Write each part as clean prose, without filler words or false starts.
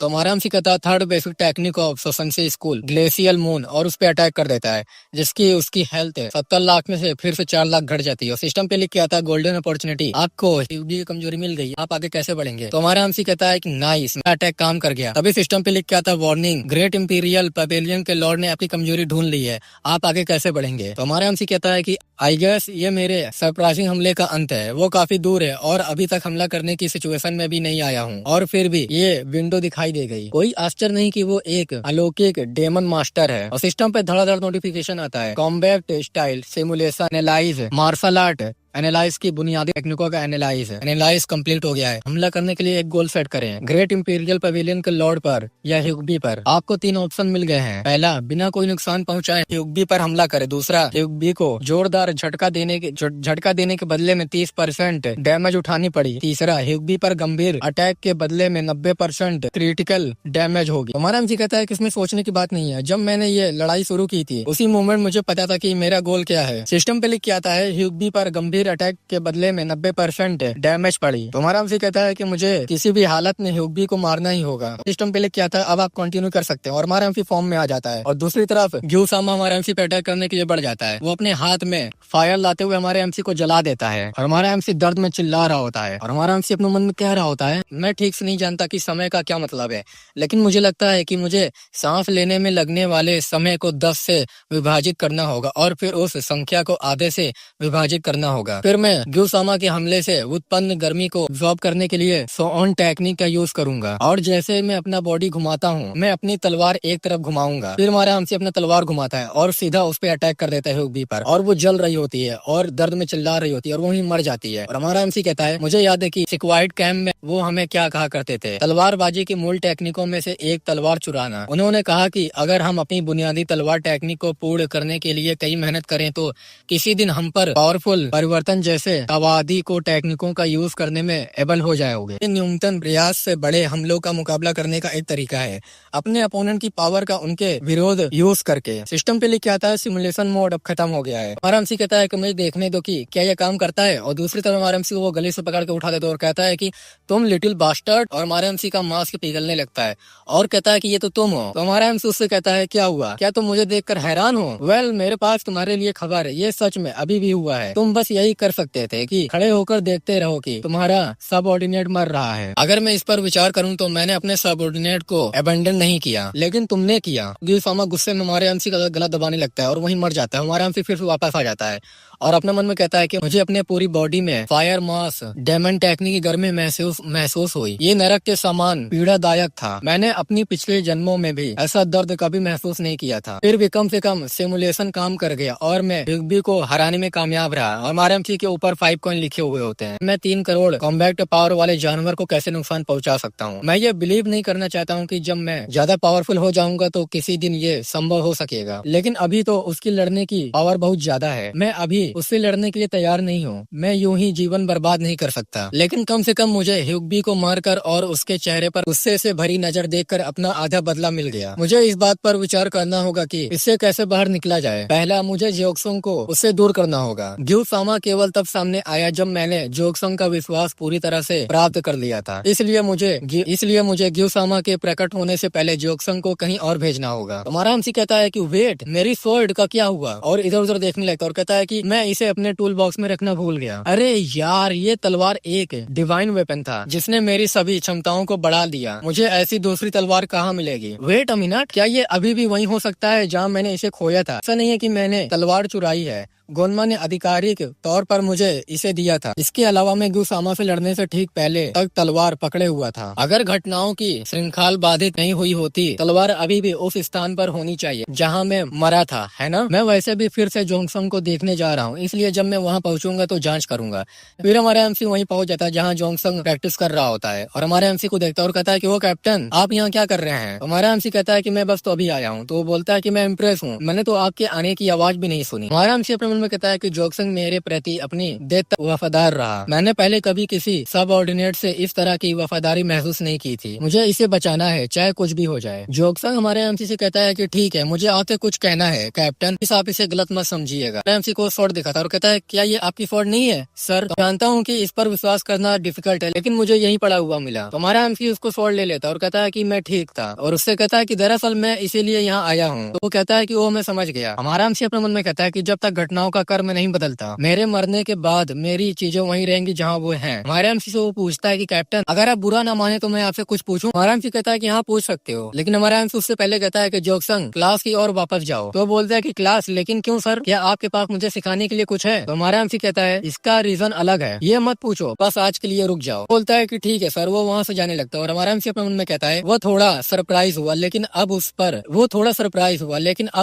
तो हमारा एमसी कहता है थर्ड बेसिक टेक्निक ऑफ सोसेंसी स्कूल ग्लेशियल मून और उस पर अटैक कर देता है, जिसकी उसकी हेल्थ 70 लाख में से फिर से 4 लाख घट जाती है। और सिस्टम पे लिख के आता है गोल्डन अपॉर्चुनिटी, आपको की कमजोरी मिल गई, आप आगे कैसे बढ़ेंगे। तो हमारा एमसी कहता है कि नाइस, अटैक काम कर गया। तभी सिस्टम पे लिख के आता है वार्निंग, ग्रेट इंपीरियल पवेलियन के लॉर्ड ने आपकी कमजोरी ढूंढ ली है, आप आगे कैसे बढ़ेंगे। तो हमारा एमसी कहता है कि आई गेस ये मेरे सरप्राइजिंग हमले का अंत है, वो काफी दूर है और अभी तक हमला करने की सिचुएशन में भी नहीं आया हूँ, और फिर भी ये विंडो दिखाई दे गई। कोई आश्चर्य नहीं कि वो एक अलौकिक डेमन मास्टर है। और सिस्टम पे धड़ाधड़ नोटिफिकेशन आता है, combat style simulation analyse martial art analyse की बुनियादी टेक्निकों का एनालाइज कंप्लीट हो गया है। हमला करने के लिए एक गोल सेट करें, ग्रेट इंपीरियल पवेलियन के लॉर्ड पर या ह्यूगबी पर। आपको 3 ऑप्शन मिल गए हैं। पहला, बिना कोई नुकसान पहुंचाए ह्यूगबी पर हमला करे। दूसरा, ह्यूगबी को जोरदार झटका देने के बदले में 30% डैमेज उठानी पड़ी। तीसरा, ह्यूगबी पर गंभीर अटैक के बदले में 90% क्रिटिकल डैमेज होगी। हमारा एमसी कहता है कि इसमें सोचने की बात नहीं है, जब मैंने ये लड़ाई शुरू की थी उसी मोमेंट मुझे पता था कि मेरा गोल क्या है। सिस्टम पे लिख के आता है ह्यूगबी पर गंभीर अटैक के बदले में 90% डैमेज पड़ी। तो हमारा एमसी कहता है कि मुझे किसी भी हालत में ह्यूगबी को मारना ही होगा। सिस्टम पे लिख के आता है अब आप कंटिन्यू कर सकते हैं, और हमारा एमसी फॉर्म में आ जाता है। और दूसरी तरफ ग्यूसामा हमारा एमसी पे अटैक करने के लिए बढ़ जाता है। वो अपने हाथ में फायर लाते हुए हमारे एमसी को जला देता है, और हमारा एमसी दर्द में चिल्ला रहा होता है। और हमारा एमसी अपने मन में कह रहा होता है, मैं ठीक से नहीं जानता कि समय का क्या मतलब है, लेकिन मुझे लगता है कि मुझे सांस लेने में लगने वाले समय को 10 से विभाजित करना होगा, और फिर उस संख्या को आधे से विभाजित करना होगा। फिर मैं ग्यूसामा के हमले से उत्पन्न गर्मी को एब्जॉर्ब करने के लिए सोऑन टेक्निक का यूज करूंगा, और जैसे मैं अपना बॉडी घुमाता हूँ मैं अपनी तलवार एक तरफ घुमाऊंगा। फिर हमारा हमसे अपना तलवार घुमाता है और सीधा उस पर अटैक कर देता है ह्यूगबी पर, और वो जल रही होती है और दर्द में चिल्ला रही होती है और वहीं मर जाती है। और हमारा एमसी कहता है मुझे याद है कि सिक्वाइड कैंप में वो हमें क्या कहा करते थे, तलवारबाजी की मूल टेक्निकों में से एक तलवार चुराना। उन्होंने कहा कि अगर हम अपनी बुनियादी तलवार टेक्निक को पूर्ण करने के लिए कई मेहनत करें तो किसी दिन हम पर पावरफुल परिवर्तन जैसे तवादी को टेक्निकों का यूज करने में एबल हो जाओगे। न्यूनतम प्रयास से बड़े हमलों का मुकाबला करने का एक तरीका है अपने अपोनेंट की पावर का उनके विरोध यूज करके। सिस्टम पे लिख के आता है सिमुलेशन मोड अब खत्म हो गया है। हमारा एमसी कहता है कि मुझे देखने दो कि क्या यह काम करता है, और दूसरी तरफ हमारा एमसी वो गले से पकड़ के उठा देता है और कहता है कि तुम लिटिल बास्टर्ड, और हमारे एमसी का मास्क पिघलने लगता है और कहता है कि ये तो तुम हो। तो हमारा एमसी उससे कहता है क्या हुआ, क्या तुम मुझे देखकर हैरान हो। वेल मेरे पास तुम्हारे लिए खबर है, ये सच में अभी भी हुआ है। तुम बस यही कर सकते थे कि खड़े होकर देखते रहो कि तुम्हारा सबऑर्डिनेट मर रहा है। अगर मैं इस पर विचार करूं तो मैंने अपने सबऑर्डिनेट को अबेंडन नहीं किया, लेकिन तुमने किया। ग्यूसामा गुस्से में हमारे एमसी का गला दबाने लगता है और वहीं मर जाता है। हमारा एमसी फिर से वापस आ जाता है और अपने मन में कहता है कि मुझे अपने पूरी बॉडी में फायर मास डेमन टेक्निक की गर्मी महसूस हुई। ये नरक के समान पीड़ादायक था। मैंने अपनी पिछले जन्मों में भी ऐसा दर्द कभी महसूस नहीं किया था। फिर भी कम से कम सिमुलेशन काम कर गया और मैं ह्यूगबी को हराने में कामयाब रहा। और हमारे एमसी के ऊपर 5 कॉइन लिखे हुए होते हैं। मैं 3 करोड़ कॉम्बैक्ट पावर वाले जानवर को कैसे नुकसान पहुंचा सकता हूँ। मैं ये बिलीव नहीं करना चाहता हूँ कि जब मैं ज्यादा पावरफुल हो जाऊंगा तो किसी दिन ये संभव हो सकेगा, लेकिन अभी तो उसकी लड़ने की पावर बहुत ज्यादा है। मैं अभी उससे लड़ने के लिए तैयार नहीं हूँ। मैं यूं ही जीवन बर्बाद नहीं कर सकता, लेकिन कम से कम मुझे ह्यूगबी को मारकर और उसके चेहरे पर गुस्से से भरी नजर देखकर अपना आधा बदला मिल गया। मुझे इस बात पर विचार करना होगा कि इससे कैसे बाहर निकला जाए। पहला, मुझे जोक्संग को उससे दूर करना होगा। ग्यूसामा केवल तब सामने आया जब मैंने जोक्संग का विश्वास पूरी तरह से प्राप्त कर लिया था। इसलिए मुझे ग्यूसामा के प्रकट होने से पहले जोक्संग को कहीं और भेजना होगा। हमारा एमसी कहता है कि वेट, मेरी स्वॉर्ड का क्या हुआ, और इधर उधर देखने लगता है और कहता है कि मैं इसे अपने टूल बॉक्स में रखना भूल गया। अरे यार, ये तलवार एक डिवाइन वेपन था जिसने मेरी सभी क्षमताओं को बढ़ा दिया। मुझे ऐसी दूसरी तलवार कहाँ मिलेगी। वेट अ मिनट, क्या ये अभी भी वहीं हो सकता है जहाँ मैंने इसे खोया था। ऐसा नहीं है कि मैंने तलवार चुराई है, गोनमा ने आधिकारिक तौर पर मुझे इसे दिया था। इसके अलावा मैं ग्यूसामा से लड़ने से ठीक पहले तक तलवार पकड़े हुआ था। अगर घटनाओं की श्रृंखला बाधित नहीं हुई होती, तलवार अभी भी उस स्थान पर होनी चाहिए जहां मैं मरा था, है ना। मैं वैसे भी फिर से जोंगसंग को देखने जा रहा हूं, इसलिए जब मैं वहां पहुंचूंगा तो जांच करूंगा। फिर हमारा एमसी वहीं पहुंच जाता है जहां जोंगसंग प्रैक्टिस कर रहा होता है, और हमारे एमसी को देखता है और कहता है कि वो कैप्टन, आप यहाँ क्या कर रहे हैं। हमारा एमसी कहता है कि मैं बस तो अभी आया हूँ। तो वो बोलता है कि मैं इम्प्रेस हूँ, मैंने तो आपके आने की आवाज भी नहीं सुनी। हमारा एमसी अपने मन में कहता है कि जोक्संग मेरे प्रति अपनी देर तक वफादार रहा। मैंने पहले कभी किसी सबऑर्डिनेट से इस तरह की वफादारी महसूस नहीं की थी। मुझे इसे बचाना है, चाहे कुछ भी हो जाए। जोक्संग हमारे एमसी से कहता है कि ठीक है, मुझे आके कुछ कहना है कैप्टन, इस आप इसे गलत मत समझिएगा। एमसी को स्वॉर्ड दिखाता है और कहता है क्या ये आपकी स्वॉर्ड नहीं है सर? तो जानता हूँ कि इस पर विश्वास करना डिफिकल्ट है, लेकिन मुझे यही पड़ा हुआ मिला। तो हमारा एमसी उसको स्वॉर्ड ले लेता है और कहता है कि मैं ठीक था, और उससे कहता है कि दरअसल मैं इसीलिए यहाँ आया हूँ। तो वो कहता है कि वो मैं समझ गया। हमारा एमसी अपने मन में कहता है कि जब तक घटनाओं का क्रम नहीं बदलता, मेरे मरने के बाद मेरी चीजें वहीं रहेंगी जहाँ वो हैं। हमारे एमसी से वो पूछता है कि कैप्टन, अगर आप बुरा ना माने तो मैं आपसे कुछ पूछूं? हमारा एमसी कहता है कि हाँ पूछ सकते हो, लेकिन हमारा एमसी उससे पहले कहता है कि जोक्संग क्लास की ओर वापस जाओ। तो बोलता है कि क्लास, लेकिन क्यों सर? क्या आपके पास मुझे सिखाने के लिए कुछ है? तो हमारा एमसी कहता है इसका रीजन अलग है, ये मत पूछो, बस आज के लिए रुक जाओ। बोलता है कि ठीक है सर। वो वहाँ से जाने लगता है और हमारा एमसी अपने मन में कहता है वो थोड़ा सरप्राइज हुआ, लेकिन अब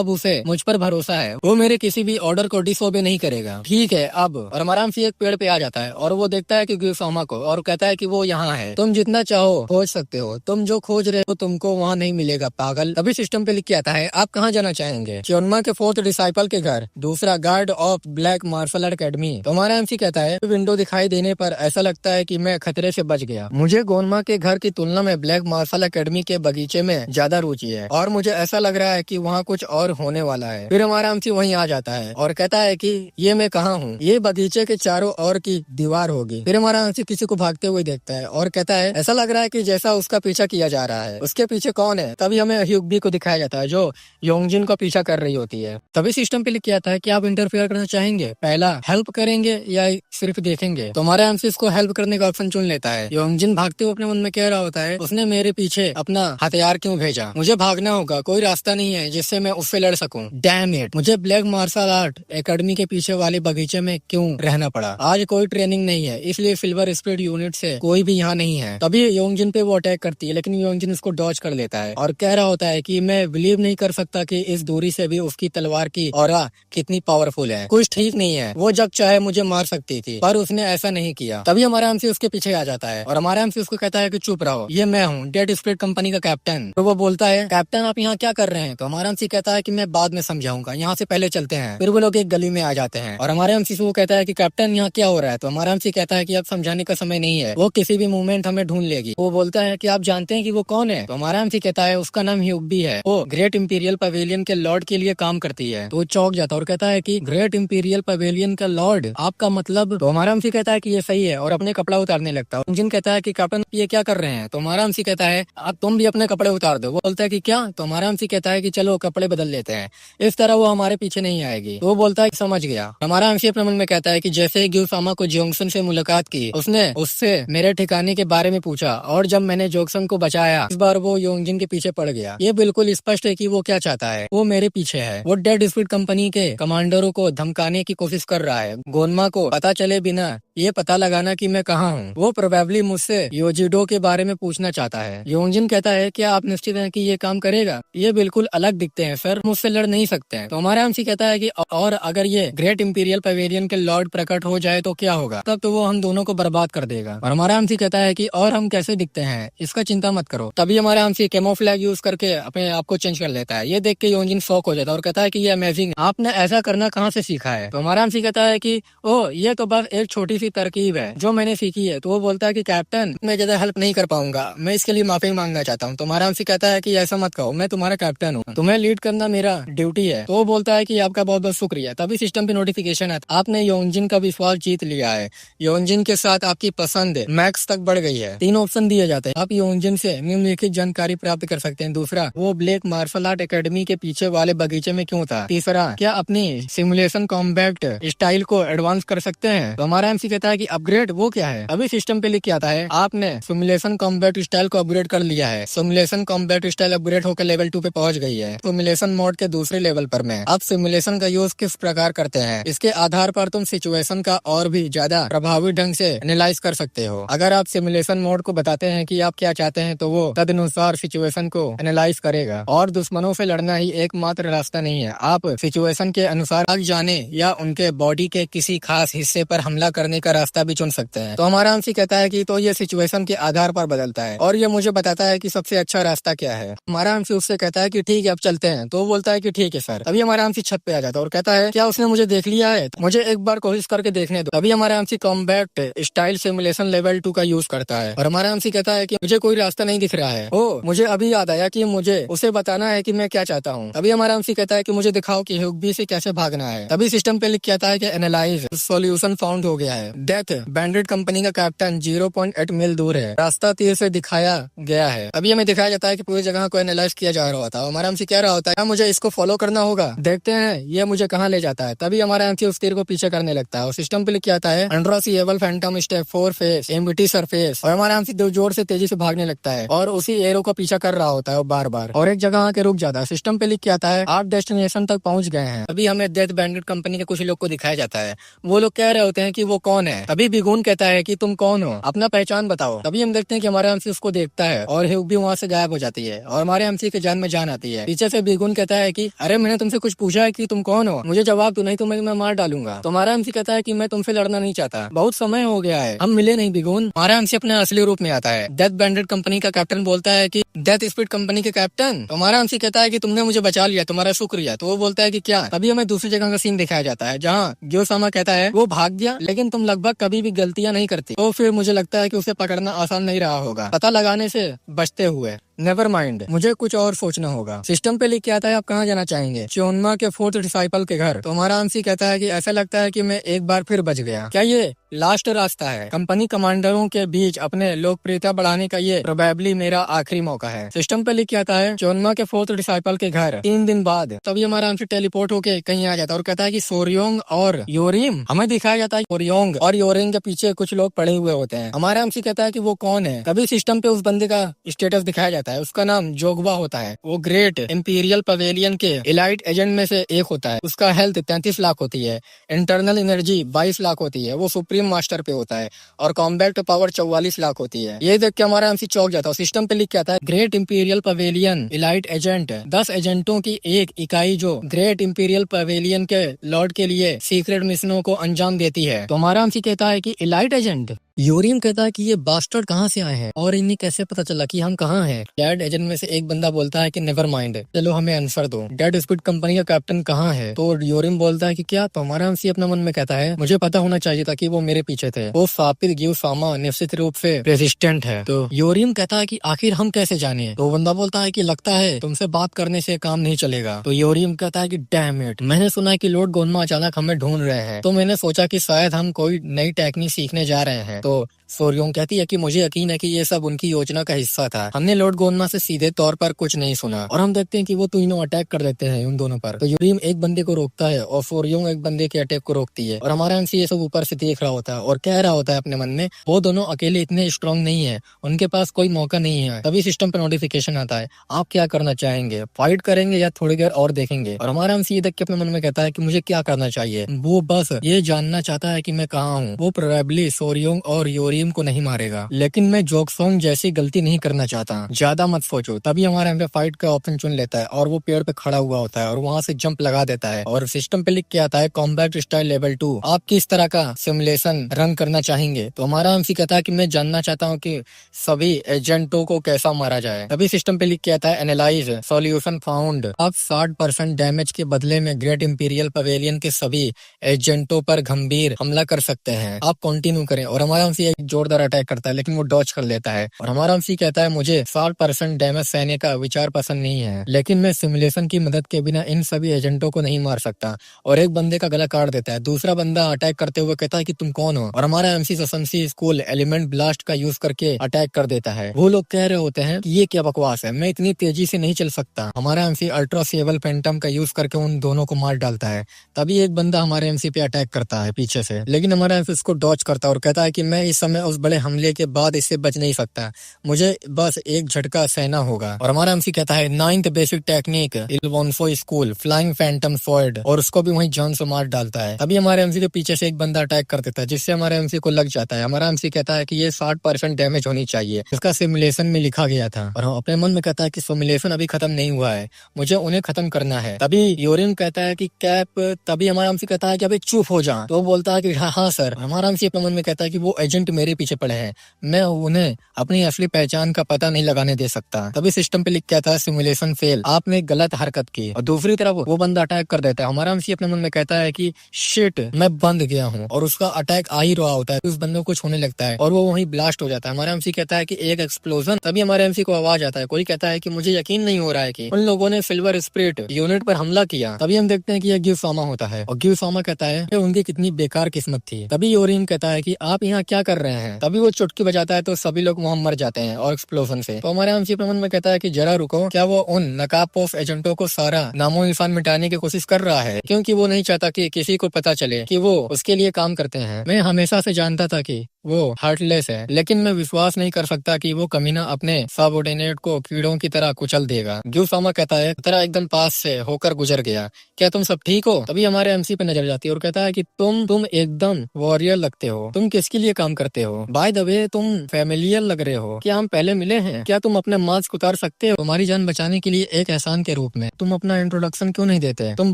उसे मुझ पर भरोसा है। वो मेरे किसी भी ऑर्डर को डिसओबे नहीं करेगा। ठीक है अब। और हमारा एमसी एक पेड़ पे आ जाता है और वो देखता है कि ग्यूसामा को, और कहता है कि वो यहाँ है, तुम जितना चाहो खोज सकते हो, तुम जो खोज रहे हो तुमको वहाँ नहीं मिलेगा पागल। तभी सिस्टम पे लिख के आता है आप कहाँ जाना चाहेंगे? च्योनमा के 4th डिसाइपल के घर, दूसरा guard of black martial art academy. तो हमारा एमसी कहता है विंडो दिखाई देने पर ऐसा लगता है कि मैं खतरे से बच गया। मुझे गोनमा के घर की तुलना में ब्लैक मार्शल एकेडमी के बगीचे में ज्यादा रुचि है, और मुझे ऐसा लग रहा है कि वहाँ कुछ और होने वाला है। फिर हमारा एमसी वहीं आ जाता है और कहता है कि ये मैं कहाँ हूँ? ये बगीचे के चारों ओर की दीवार होगी। फिर हमारा एमसी किसी को भागते हुए देखता है और कहता है ऐसा लग रहा है कि जैसा उसका पीछा किया जा रहा है। उसके पीछे कौन है? तभी हमें ह्यूगबी को दिखाया जाता है जो योंगजिन का पीछा कर रही होती है। तभी सिस्टम पे लिख के आता है कि आप इंटरफेयर करना चाहेंगे, पहला हेल्प करेंगे या सिर्फ देखेंगे? तो हमारा एमसी इसको हेल्प करने का ऑप्शन चुन लेता है। योंगजिन भागते हुए अपने मन में कह रहा होता है उसने मेरे पीछे अपना हथियार क्यों भेजा? मुझे भागना होगा, कोई रास्ता नहीं है जिससे मैं उससे लड़ सकूं। डैम इट, मुझे ब्लैक मार्शल आर्ट एकेडमी के पीछे वाले बगीचे में क्यों रहना पड़ा? आज कोई ट्रेनिंग नहीं है, इसलिए सिल्वर स्पिरिट यूनिट से कोई भी यहाँ नहीं है। तभी योंगजिन पे वो अटैक करती है, लेकिन योंगजिन उसको डॉज कर लेता है और कह रहा होता है कि मैं बिलीव नहीं कर सकता कि इस दूरी से भी उसकी तलवार की ऑरा कितनी पावरफुल है। कुछ ठीक नहीं है, वो जब चाहे मुझे मार सकती थी, पर उसने ऐसा नहीं किया। तभी हमारा एमसी उसके पीछे आ जाता है और हमारा एमसी उसको कहता है कि चुप रहो, ये मैं हूँ डेड स्पिरिट कंपनी का कैप्टन। तो वो बोलता है कैप्टन आप यहाँ क्या कर रहे हैं? तो हमारा एमसी कहता है कि मैं बाद में समझाऊंगा, यहाँ से पहले चलते हैं। फिर वो लोग एक गली में आ जाते हैं और हमारे एमसी से वो कहता है कि कैप्टन यहाँ क्या हो रहा है? तो हमारा एमसी कहता है कि अब समझाने का समय नहीं है, वो किसी भी मूवमेंट हमें ढूंढ लेगी। वो बोलता है कि आप जानते हैं कि वो कौन है? तो हमारा एमसी कहता है उसका नाम ह्यूगबी है, वो ग्रेट इंपीरियल पवेलियन के लॉर्ड के लिए काम करती है। तो वो चौंक जाता है और कहता है कि ग्रेट इंपीरियल पवेलियन का लॉर्ड, आपका मतलब? तो हमारा एमसी कहता है कि ये सही है और अपने कपड़ा उतारने लगता है। जिन कहता है कि कैप्टन ये क्या कर रहे हैं? तो हमारा एमसी कहता है अब तुम भी अपने कपड़े उतार दो। वो बोलता है कि क्या? तो हमारा एमसी कहता है कि चलो कपड़े बदल लेते हैं, इस तरह वो हमारे पीछे नहीं आएगी। तो वो बोलता है समझ गया। हमारा एमसी अपने मन में कहता है कि जैसे ही ग्यूसामा को जोंगसन से मुलाकात की, उसने उससे मेरे ठिकाने के बारे में पूछा, और जब मैंने जोंगसन को बचाया, इस बार वो योंगजिन के पीछे पड़ गया। ये बिल्कुल स्पष्ट है कि वो क्या चाहता है, वो मेरे पीछे है। वो डेड स्पिरिट कंपनी के कमांडरों को धमकाने की कोशिश कर रहा है। गोनमा को पता चले बिना ये पता लगाना कि मैं कहाँ हूँ। वो प्रोबेबली मुझसे योजिडो के बारे में पूछना चाहता है। योंगजिन कहता है क्या आप निश्चित हैं कि ये काम करेगा? ये बिल्कुल अलग दिखते हैं सर, मुझसे लड़ नहीं सकते हैं। तो हमारा एमसी कहता है कि और अगर ये ग्रेट इंपीरियल पवेलियन के लॉर्ड प्रकट हो जाए तो क्या होगा? तब तो वो हम दोनों को बर्बाद कर देगा। और हमारा एमसी कहता है कि और हम कैसे दिखते हैं इसका चिंता मत करो। तभी हमारा एमसी कैमोफ्लैग यूज करके अपने आप को चेंज कर लेता है। ये देख के योंगजिन शॉक हो जाता है और कहता है कि ये अमेजिंग, आपने ऐसा करना कहाँ से सीखा है? तो हमारा एमसी कहता है कि ओ ये तो बस एक छोटी सी तरकीब है जो मैंने सीखी है। तो वो बोलता है कि कैप्टन मैं ज्यादा हेल्प नहीं कर पाऊंगा, मैं इसके लिए माफी मांगना चाहता हूँ। तो हमारा एमसी कहता है कि ऐसा मत कहो, मैं तुम्हारा कैप्टन हूँ, तुम्हें लीड करना मेरा ड्यूटी है। तो वो बोलता है कि आपका बहुत बहुत शुक्रिया। तभी सिस्टम पे नोटिफिकेशन है, आपने योंगजिन का विश्वास जीत लिया है, योंगजिन के साथ आपकी पसंद मैक्स तक बढ़ गई है। 3 ऑप्शन दिए जाते हैं, आप योंगजिन से निम्नलिखित जानकारी प्राप्त कर सकते हैं। दूसरा, वो ब्लैक मार्शल आर्ट एकेडमी के पीछे वाले बगीचे में क्यों था? तीसरा, क्या अपनी सिमुलेशन कॉम्बैट स्टाइल को एडवांस कर सकते हैं? तो हमारा एमसी कहता है कि अपग्रेड वो क्या है? अभी सिस्टम पे लिख के आता है आपने सिमुलेशन कॉम्बैट स्टाइल को अपग्रेड कर लिया है। सिमुलेशन कॉम्बैट स्टाइल अपग्रेड होकर लेवल 2 पे पहुंच गई है। सिमुलेशन मोड के दूसरे लेवल पर मैं अब सिमुलेशन का यूज किस प्रकार करते हैं, इसके आधार पर तुम सिचुएशन का और भी ज्यादा प्रभावी ढंग से एनालाइज कर सकते हो। अगर आप सिमुलेशन मोड को बताते हैं कि आप क्या चाहते हैं तो वो तदनुसार सिचुएशन को एनालाइज करेगा। और दुश्मनों से लड़ना ही एकमात्र रास्ता नहीं है, आप सिचुएशन के अनुसार आग जाने या उनके बॉडी के किसी खास हिस्से पर हमला करने का रास्ता भी चुन सकते हैं। तो हमारा एमसी कहता है कि तो ये सिचुएशन के आधार पर बदलता है और ये मुझे बताता है कि सबसे अच्छा रास्ता क्या है। हमारा एमसी उससे कहता है कि ठीक है अब चलते हैं। तो वो बोलता है कि ठीक है सर। तभी हमारा एमसी छत पे आ जाता है और कहता है क्या उसने मुझे देख लिया है, मुझे एक बार कोशिश करके देखने दो। तभी हमारा MC combat style simulation level 2 का यूज करता है और हमारा एमसी कहता है कि मुझे कोई रास्ता नहीं दिख रहा है। ओ मुझे अभी याद आया कि मुझे उसे बताना है कि मैं क्या चाहता हूँ। तभी हमारा एमसी कहता है कि मुझे दिखाओ कि ह्यूगबी से कैसे भागना है। तभी सिस्टम पे लिख के आता है कि एनालाइज सॉल्यूशन फाउंड हो गया है। डेथ बैंडेड कंपनी का कैप्टन 0.8 मील दूर है। रास्ता तीर से दिखाया गया है। अभी हमें दिखाया जाता है कि पूरी जगह को एनालाइज किया जा रहा होता है। हमारा एमसी कह रहा होता है क्या मुझे इसको फॉलो करना होगा, देखते हैं ये मुझे कहाँ ले जाता है। तभी हमारा एमसी उस तीर को पीछे करने लगता है और सिस्टम पे लिख के आता है अनड्रॉसिएबल phantom step 4 face MBT surface और हमारा एमसी दो जोर से तेजी से भागने लगता है और उसी एरो को पीछा कर रहा होता है बार बार और एक जगह आके रुक जाता है। सिस्टम पे लिख के आता है आप डेस्टिनेशन तक पहुंच गए हैं। अभी हमें डेथ बैंडेड कंपनी के कुछ लोग को दिखाया जाता है। वो लोग कह रहे होते हैं कि वो कौन है। तभी बिगुन कहता है कि तुम कौन हो, अपना पहचान बताओ। तभी हम देखते हैं कि हमारा एमसी उसको देखता है और ह्यूगबी वहाँ से गायब हो जाती है और हमारे एमसी के जान में जान आती है। पीछे से बिगुन कहता है कि अरे मैंने तुमसे कुछ पूछा है कि तुम कौन हो, मुझे जवाब दो नहीं तो मैं मार डालूंगा। तो हमारा एमसी कहता है कि मैं तुमसे लड़ना नहीं चाहता, बहुत समय हो गया है, हम मिले नहीं बिगुन। हमारा एमसी अपने असली रूप में आता है। डेथ बैंडेड कंपनी का कैप्टन बोलता है कि डेथ स्पीड कंपनी के कैप्टन। तो हमारा एमसी कहता है कि तुमने मुझे बचा लिया, तुम्हारा शुक्रिया। तो वो बोलता है कि क्या। तभी हमें दूसरी जगह का सीन दिखाया जाता है जहाँ ग्योसामा कहता है वो भाग गया लेकिन तुम लगभग कभी भी गलतियां नहीं करती। तो फिर मुझे लगता है कि उसे पकड़ना आसान नहीं रहा होगा, पता लगाने से बचते हुए। नेवर माइंड, मुझे कुछ और सोचना होगा। सिस्टम पे लिख के आता है आप कहाँ जाना चाहेंगे, चोनमा के 4th डिसाइपल के घर। तो हमारा एमसी कहता है कि ऐसा लगता है कि मैं एक बार फिर बच गया। क्या ये लास्ट रास्ता है, कंपनी कमांडरों के बीच अपने लोकप्रियता बढ़ाने का ये प्रोबेबली मेरा आखिरी मौका है। सिस्टम पे लिख के आता है चोनमा के 4th डिसाइपल के घर 3 दिन बाद। तभी हमारा एमसी टेलीपोर्ट होके कहीं आ जाता है और कहता है कि सोरियोंग और योरिम। हमें दिखाया जाता है सोरियोंग और योरिंग के पीछे कुछ लोग पड़े हुए होते हैं। हमारा एमसी कहता है कि वो कौन है। तभी सिस्टम पे उस बंदे का स्टेटस दिखाया जाता है, उसका नाम जोगवा होता है। वो ग्रेट इंपीरियल पवेलियन के एलाइट एजेंट में से एक होता है। उसका हेल्थ 33 लाख होती है, इंटरनल एनर्जी 22 लाख होती है, वो सुप्रीम मास्टर पे होता है और कॉम्बैट पावर 44 लाख होती है। ये देख के हमारा एमसी चौंक जाता है। सिस्टम पे लिख के आता है great imperial pavilion elite agent 10 एजेंटों की एक इकाई जो ग्रेट इंपीरियल पवेलियन के लॉर्ड के लिए सीक्रेट मिशनों को अंजाम देती है। तो हमारा एमसी कहता है कि एलाइट एजेंट। यूरियम कहता है कि ये बास्टर्ड कहाँ से आए हैं और इन्हें कैसे पता चला कि हम कहाँ हैं। डेड एजेंट में से एक बंदा बोलता है कि नेवर माइंड, चलो हमें आंसर दो, डेड स्पीड कंपनी का कैप्टन कहाँ है। तो यूरियम बोलता है कि क्या। तो हमारा एमसी अपने मन में कहता है मुझे पता होना चाहिए था कि वो मेरे पीछे थे, वो सापित ग्योसामा निश्चित रूप से रेजिस्टेंट है। तो यूरियम कहता है कि आखिर हम कैसे जाने। तो बंदा बोलता है कि लगता है तुमसे बात करने से काम नहीं चलेगा। तो यूरियम कहता है कि डैम इट, मैंने सुना है कि लॉर्ड गोन्मा अचानक हमें ढूंढ रहे हैं, तो मैंने सोचा कि शायद हम कोई नई टेक्निक सीखने जा रहे हैं। तो सोरियोंग कहती है कि मुझे यकीन है कि ये सब उनकी योजना का हिस्सा था, हमने लॉर्ड गोन्मा से सीधे तौर पर कुछ नहीं सुना। और हम देखते हैं कि वो तीनों अटैक कर देते हैं उन दोनों पर। तो यूरियम एक बंदे को रोकता है और सोरियोंग एक बंदे के अटैक को रोकती है और हमारा एमसी ये सब ऊपर से देख रहा होता है और कह रहा होता है अपने मन में वो दोनों अकेले इतने स्ट्रांग नहीं है, उनके पास कोई मौका नहीं है। तभी सिस्टम पर नोटिफिकेशन आता है आप क्या करना चाहेंगे, फाइट करेंगे या थोड़ी देर और देखेंगे। और हमारा एमसी ये देख के अपने मन में कहता है कि मुझे क्या करना चाहिए, वो बस ये जानना चाहता है कि मैं कहाँ हूँ। वो प्रोबेबली सोरियोंग और यूरियम को नहीं मारेगा लेकिन मैं जोगसोंग जैसी गलती नहीं करना चाहता, ज्यादा मत सोचो। तभी हमारा एमपी फाइट का ऑप्शन चुन लेता है और वो पेड़ पे खड़ा हुआ होता है और वहाँ से जंप लगा देता है और सिस्टम पे लिख के आता है कॉम्बैट स्टाइल लेवल 2, आप किस तरह का सिमुलेशन रन करना चाहेंगे। तो हमारा एमसी कहता है कि मैं जानना चाहता हूँ कि सभी एजेंटों को कैसा मारा जाए। तभी सिस्टम पे लिख के आता है एनालाइज सॉल्यूशन फाउंड, आप 60% डैमेज के बदले में ग्रेट इंपीरियल पवेलियन के सभी एजेंटों पर गंभीर हमला कर सकते हैं, आप कंटिन्यू करें। और हमारा एमसी एक जोरदार अटैक करता है लेकिन वो डॉज कर लेता है और हमारा एमसी कहता है मुझे 60% डैमेज सहने का विचार पसंद नहीं है, लेकिन मैं सिमुलेशन की मदद के बिना इन सभी एजेंटों को नहीं मार सकता। और एक बंदे का गला काट देता है। दूसरा बंदा अटैक करते हुए कहता है कि तुम कौन हो और हमारा एमसी ससंसी स्कूल एलिमेंट ब्लास्ट का यूज करके अटैक कर देता है। वो लोग कह रहे होते हैं कि ये क्या बकवास है, मैं इतनी तेजी से नहीं चल सकता। हमारा एमसी अल्ट्रा सेवल फैंटम का यूज करके उन दोनों को मार डालता है। तभी एक बंदा हमारे एमसी पे अटैक करता है पीछे से, लेकिन हमारा एमसी उसको डॉज करता है और कहता है कि मैं इस समय मैं उस बड़े हमले के बाद इससे बच नहीं सकता, मुझे बस एक झटका सहना होगा। और हमारा एमसी कहता है 9th बेसिक टेक्निक इल्वोन्फो स्कूल फ्लाइंग फैंटम फॉर्ड, और उसको भी वहीं जॉन से मार डालता है। तभी हमारे एमसी के पीछे से एक बंदा अटैक कर देता है जिससे हमारे एमसी को लग जाता है। हमारा एमसी कहता है कि ये 60% डैमेज होनी चाहिए, इसका सिमुलेशन में लिखा गया था। और अपने मन में कहता है कि सिमुलेशन अभी खत्म नहीं हुआ है, मुझे उन्हें खत्म करना है। तभी यूरिन कहता है कि कैप, तभी हमारा एमसी कहता है कि अभी चुप हो जा। तो वो बोलता है कि हाँ सर। हमारा एमसी अपने मन में कहता है कि वो एजेंट मेरे पीछे पड़े हैं, मैं उन्हें अपनी असली पहचान का पता नहीं लगाने दे सकता। तभी सिस्टम पे लिख के आता है सिमुलेशन फेल, आपने गलत हरकत की। और दूसरी तरफ वो बंदा अटैक कर देता है। हमारा एमसी अपने मन में कहता है कि शिट, मैं बंद गया हूँ, और उसका अटैक आ ही रहा होता है। उस बंदे को कुछ होने लगता है और वो वहीं ब्लास्ट हो जाता है। हमारा एमसी कहता है कि एक एक्सप्लोजन। तभी हमारे एमसी को आवाज आता है, कोई कहता है कि मुझे यकीन नहीं हो रहा है कि उन लोगों ने सिल्वर स्पिरिट यूनिट पर हमला किया। तभी हम देखते हैं कि यह गिवसामा होता है, और गिवसामा कहता है कि उनकी कितनी बेकार किस्मत थी। तभी योरिन कहता है कि आप यहाँ क्या कर रहे हैं। तभी वो चुटकी बजाता है तो सभी लोग वहाँ मर जाते हैं और एक्सप्लोजन से। तो हमारे एमसी अपने मन में कहता है कि जरा रुको, क्या वो उन नकाबपोश एजेंटों को सारा नामो निशान मिटाने की कोशिश कर रहा है, क्योंकि वो नहीं चाहता कि किसी को पता चले कि वो उसके लिए काम करते हैं। मैं हमेशा से जानता था कि वो हार्टलेस है, लेकिन मैं विश्वास नहीं कर सकता कि वो कमीना अपने सबऑर्डिनेट को कीड़ों की तरह कुचल देगा। गिवसामा कहता है तेरा एकदम पास से होकर गुजर गया, क्या तुम सब ठीक हो। तभी हमारे एमसी पे नजर जाती है और कहता है कि तुम एकदम वॉरियर लगते हो, तुम किसके लिए काम करते हो। बाय द वे तुम फैमिलियर लग रहे हो, क्या हम पहले मिले हैं, क्या तुम अपने मास्क उतार सकते हो तुम्हारी जान बचाने के लिए एक एहसान के रूप में। तुम अपना इंट्रोडक्शन क्यों नहीं देते, तुम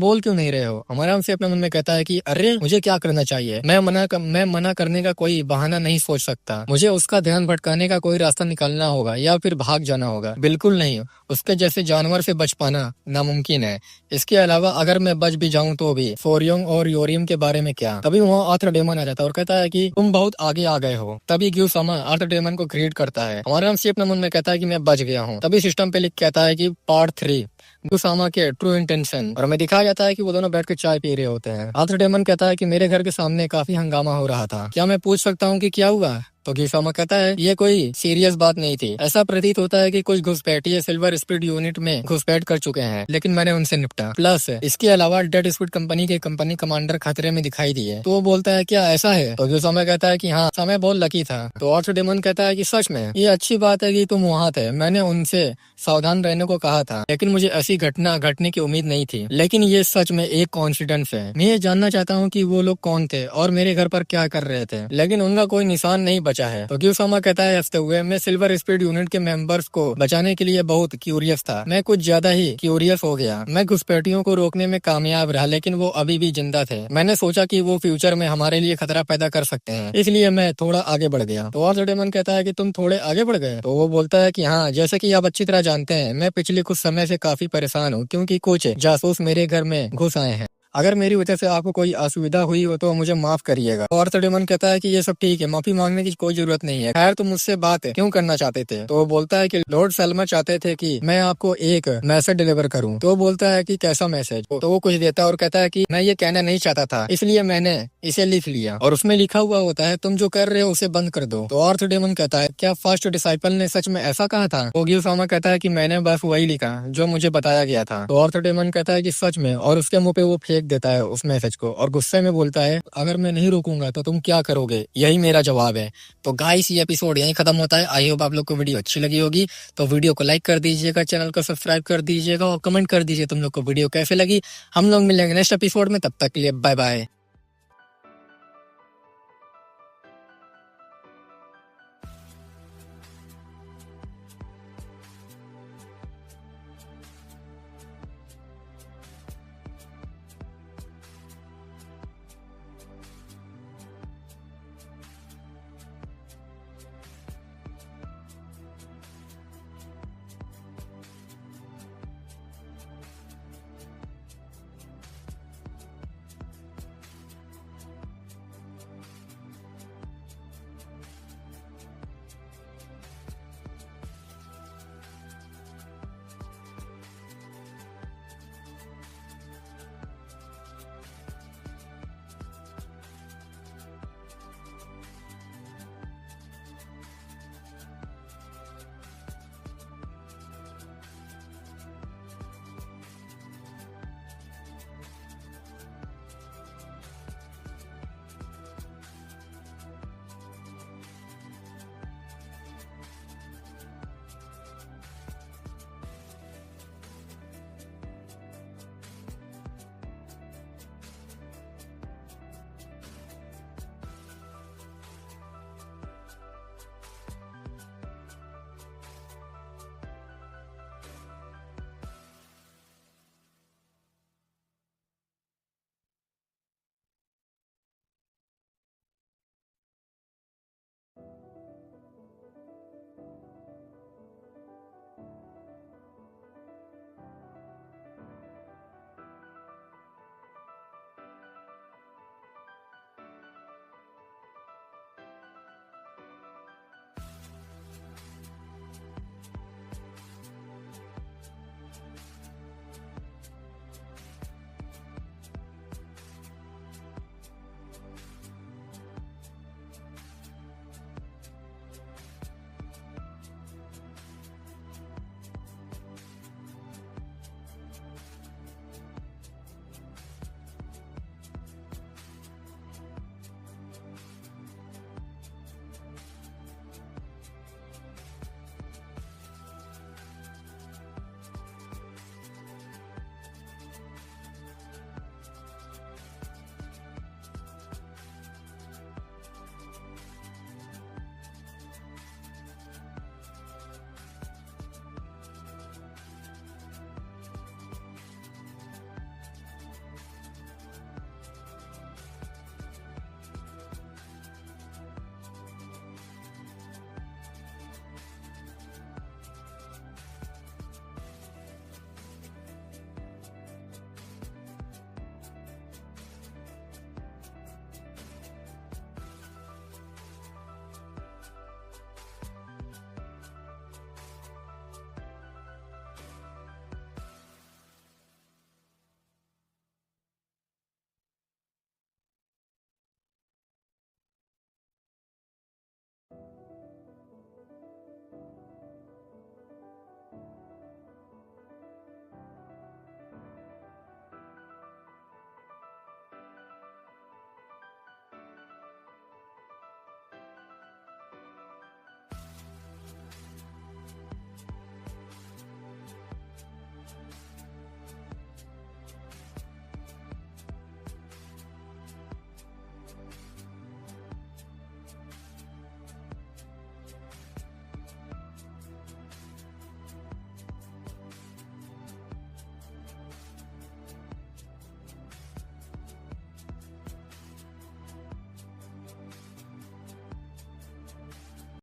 बोल क्यों नहीं रहे हो। हमारा एमसी अपने मन में कहता है कि अरे मुझे क्या करना चाहिए, मैं मना करने का कोई बहाना नहीं सोच सकता, मुझे उसका ध्यान भटकाने का कोई रास्ता निकालना होगा या फिर भाग जाना होगा। बिल्कुल नहीं, उसके जैसे जानवर से बच पाना नामुमकिन है। इसके अलावा अगर मैं बच भी जाऊं तो भी फोरियम और योरियम के बारे में क्या। तभी वहाँ आर्थर डेमन आ जाता है और कहता है कि तुम बहुत आगे आ गए हो। तभी गिवसामा आर्थर डेमन को ग्रीट करता है। हमारा एमसी अपने मन में कहता है कि मैं बच गया हूँ। तभी सिस्टम पे लिख के आता है कि पार्ट 3 गिवसामा के ट्रू इंटेंशन, और हमें दिखाया जाता है कि वो दोनों बैठ के चाय पी रहे होते हैं। आर्थर डेमन कहता है कि मेरे घर के सामने काफी हंगामा हो रहा था, क्या मैं पूछ सकता हूँ कि क्या हुआ। तो गिवसामा कहता है ये कोई सीरियस बात नहीं थी, ऐसा प्रतीत होता है कि कुछ घुसपैठिए सिल्वर स्पीड यूनिट में घुसपैठ कर चुके हैं, लेकिन मैंने उनसे निपटा। प्लस इसके अलावा डेड स्पीड कंपनी के कंपनी कमांडर खतरे में दिखाई दिए। तो वो बोलता है क्या ऐसा है। तो गिवसामा कहता है कि हाँ, समय बहुत लकी था। तो आर्थर डेमन कहता है कि सच में ये अच्छी बात है कि तुम वहाँ थे, मैंने उनसे सावधान रहने को कहा था, लेकिन मुझे ऐसी घटना घटने की उम्मीद नहीं थी। लेकिन ये सच में एक कॉन्फिडेंस है। मैं ये जानना चाहता हूँ कि वो लोग कौन थे और मेरे घर पर क्या कर रहे थे, लेकिन उनका कोई निशान नहीं बचा है। तो गिवसामा कहता है हंसते हुए, मैं सिल्वर स्पीड यूनिट के मेंबर्स को बचाने के लिए बहुत क्यूरियस था, मैं कुछ ज्यादा ही क्यूरियस हो गया। मैं घुसपैठियों को रोकने में कामयाब रहा, लेकिन वो अभी भी जिंदा थे। मैंने सोचा कि वो फ्यूचर में हमारे लिए खतरा पैदा कर सकते हैं, इसलिए मैं थोड़ा आगे बढ़ गया। तो आर्थर डेमन कहता है कि तुम थोड़े आगे बढ़ गए। तो वो बोलता है कि हाँ, जैसे कि आप अच्छी तरह जानते हैं, मैं पिछले कुछ समय से काफी परेशान हूँ, क्योंकि कुछ जासूस मेरे घर में घुस आए हैं। अगर मेरी वजह से आपको कोई असुविधा हुई हो तो मुझे माफ करिएगा। और आर्थर डेमन कहता है कि ये सब ठीक है, माफी मांगने की कोई जरूरत नहीं है। खैर तुम मुझसे बात क्यों करना चाहते थे। तो वो बोलता है कि लॉर्ड सैल्मर चाहते थे कि मैं आपको एक मैसेज डिलीवर करूं। तो वो बोलता है कि कैसा मैसेज। तो वो कुछ देता है और कहता है कि मैं ये कहना नहीं चाहता था, इसलिए मैंने इसे लिख लिया, और उसमें लिखा हुआ होता है तुम जो कर रहे हो उसे बंद कर दो। तो आर्थर डेमन कहता है क्या फर्स्ट डिसाइपल ने सच में ऐसा कहा था। तो गिवसामा कहता है कि मैंने बस वही लिखा जो मुझे बताया गया था। तो आर्थर डेमन कहता है कि सच में, और उसके मुंह पे वो फेंक देता है उस मैसेज को, और गुस्से में बोलता है अगर मैं नहीं रोकूंगा तो तुम क्या करोगे, यही मेरा जवाब है। तो गाइस ये एपिसोड यहीं खत्म होता है। आई होप आप लोग को वीडियो अच्छी लगी होगी, तो वीडियो को लाइक कर दीजिएगा, चैनल को सब्सक्राइब कर दीजिएगा और कमेंट कर दीजिए तुम लोग को वीडियो कैसे लगी। हम लोग मिलेंगे नेक्स्ट एपिसोड में, तब तक के लिए बाय बाय।